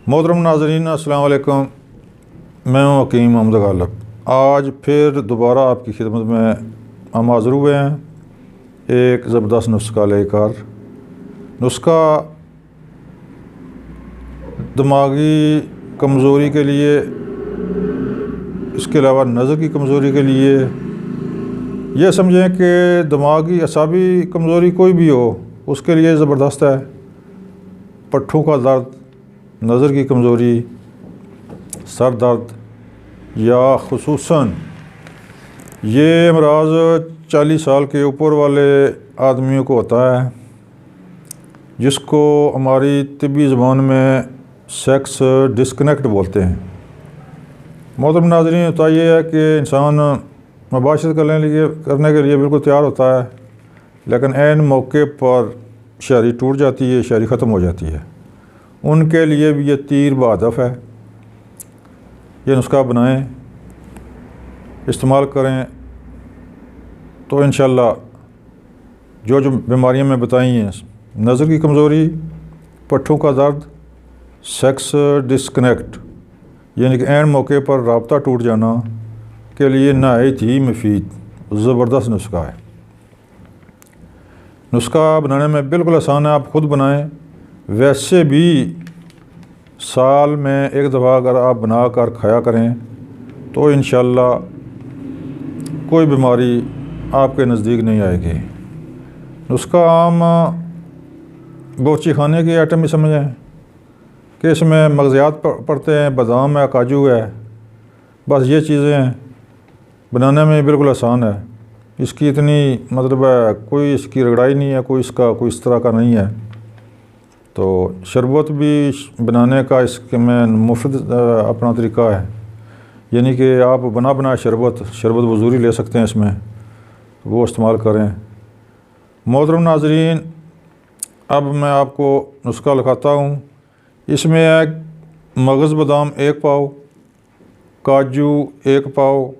मोहतरम नाज़रीन, अस्सलाम वालेकुम। मैं हूँ हकीम मोहम्मद गालिब। आज फिर दोबारा आपकी खिदमत में हम हाज़िर हुए हैं एक ज़बरदस्त नुस्खा लेकर। नुस्खा दिमागी कमज़ोरी के लिए, इसके अलावा नज़र की कमज़ोरी के लिए। यह समझें कि दिमागी असाबी कमज़ोरी कोई भी हो उसके लिए ज़बरदस्त है। पट्ठों का दर्द, नज़र की कमज़ोरी, सर दर्द या खुसूसन ये अमराज़ 40 साल के ऊपर वाले आदमियों को होता है, जिसको हमारी तिब्बी ज़बान में सेक्स डिस्कनेक्ट बोलते हैं। मोहतरम नाज़रीन, होता यह है कि इंसान मुबाशरत करने के लिए बिल्कुल तैयार होता है, लेकिन ऐन मौके पर शायरी टूट जाती है, शायरी ख़त्म हो जाती है। उनके लिए भी ये तीर बहदफ़ है। ये नुस्खा बनाएं, इस्तेमाल करें तो इंशाअल्लाह जो बीमारियां मैं बताई हैं, नज़र की कमज़ोरी, पट्ठों का दर्द, सेक्स डिस्कनेक्ट यानी कि ऐन मौके पर राब्ता टूट जाना के लिए नहायत ही मुफीद ज़बरदस्त नुस्खा है। नुस्खा बनाने में बिल्कुल आसान है, आप ख़ुद बनाएं। वैसे भी साल में एक दफ़ा अगर आप बना कर खाया करें तो इंशाअल्लाह कोई बीमारी आपके नज़दीक नहीं आएगी। नुस्खा आम बोची खाने की आइटम ही समझें कि इसमें मगज़ियात पड़ते हैं, बादाम है, काजू है, बस ये चीज़ें हैं। बनाने में बिल्कुल आसान है, इसकी इतनी मतलब है, कोई इसकी रगड़ाई नहीं है, कोई इस तरह का नहीं है। तो शरबत भी बनाने का इसमें मुफ्त अपना तरीका है, यानी कि आप बना शरबत वज़ूरी ले सकते हैं, इसमें वो इस्तेमाल करें। मोहतरम नाज़रीन, अब मैं आपको नुस्खा लिखाता हूँ। इसमें है मगज़ बादाम 1 पाव, काजू 1 पाव,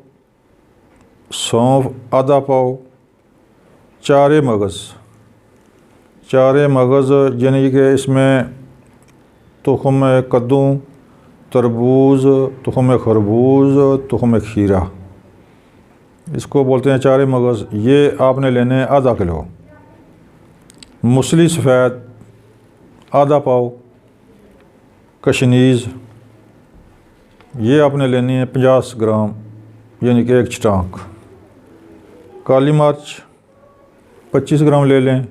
सौंफ आधा पाव, चारे मगज़ यानी कि इसमें तुख़्म कद्दू, तरबूज, तुख़्म खरबूज, तुख़्म खीरा, इसको बोलते हैं चारे मगज़। ये आपने लेने हैं आधा किलो। मूसली सफ़ेद आधा पाव, कशनीज़ ये आपने लेनी है 50 ग्राम यानी कि 1 चटाक। काली मिर्च 25 ग्राम ले लें।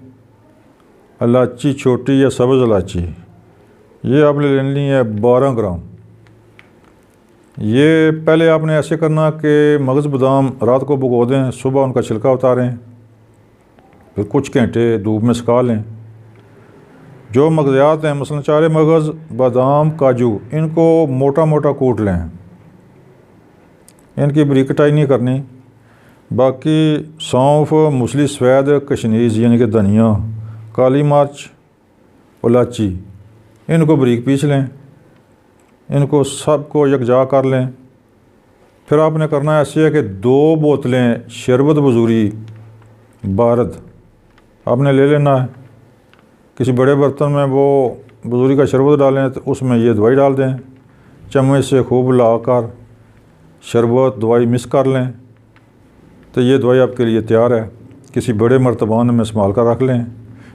इलायची छोटी या सब्ज़ इलायची ये आपने लेनी है 12 ग्राम। ये पहले आपने ऐसे करना कि मगज़ बादाम रात को भिगो दें, सुबह उनका छिलका उतारें, फिर कुछ घंटे धूप में सुखा लें। जो मगज़ियात हैं, मसलन चारे मगज़, बादाम, काजू, इनको मोटा मोटा कूट लें, इनकी बारीक कटाई नहीं करनी। बाकी सौंफ, मूसली सफ़ेद, कशनीज़ यानी कि धनिया, काली मिर्च, इलायची, इनको बारीक पीस लें, इनको सबको यकजा कर लें। फिर आपने करना ऐसे है कि 2 बोतलें शरबत वज़ूरी बारद आपने ले लेना है। किसी बड़े बर्तन में वो वज़ूरी का शरबत डालें तो उसमें ये दवाई डाल दें, चम्मच से खूब लाकर शरबत दवाई मिक्स कर लें, तो ये दवाई आपके लिए तैयार है। किसी बड़े मर्तबान में संभाल कर रख लें,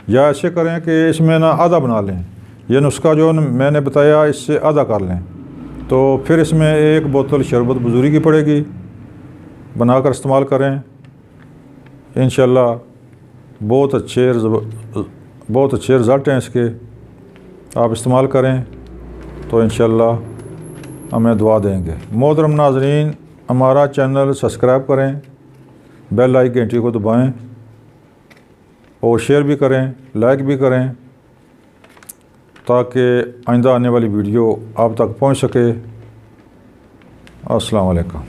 या ऐसे करें कि इसमें ना आधा बना लें। ये नुस्खा जो मैंने बताया इससे आधा कर लें, तो फिर इसमें 1 बोतल शरबत वज़ूरी की पड़ेगी। बनाकर इस्तेमाल करें, इंशाअल्लाह बहुत अच्छे रिज़ल्ट हैं इसके। आप इस्तेमाल करें तो इंशाअल्लाह हमें दुआ देंगे। मोहतरम नाज़रीन, हमारा चैनल सब्सक्राइब करें, बेल आइकन घंटी को दबाएं और शेयर भी करें, लाइक भी करें, ताकि आइंदा आने वाली वीडियो आप तक पहुंच सके। अस्सलाम वालेकुम।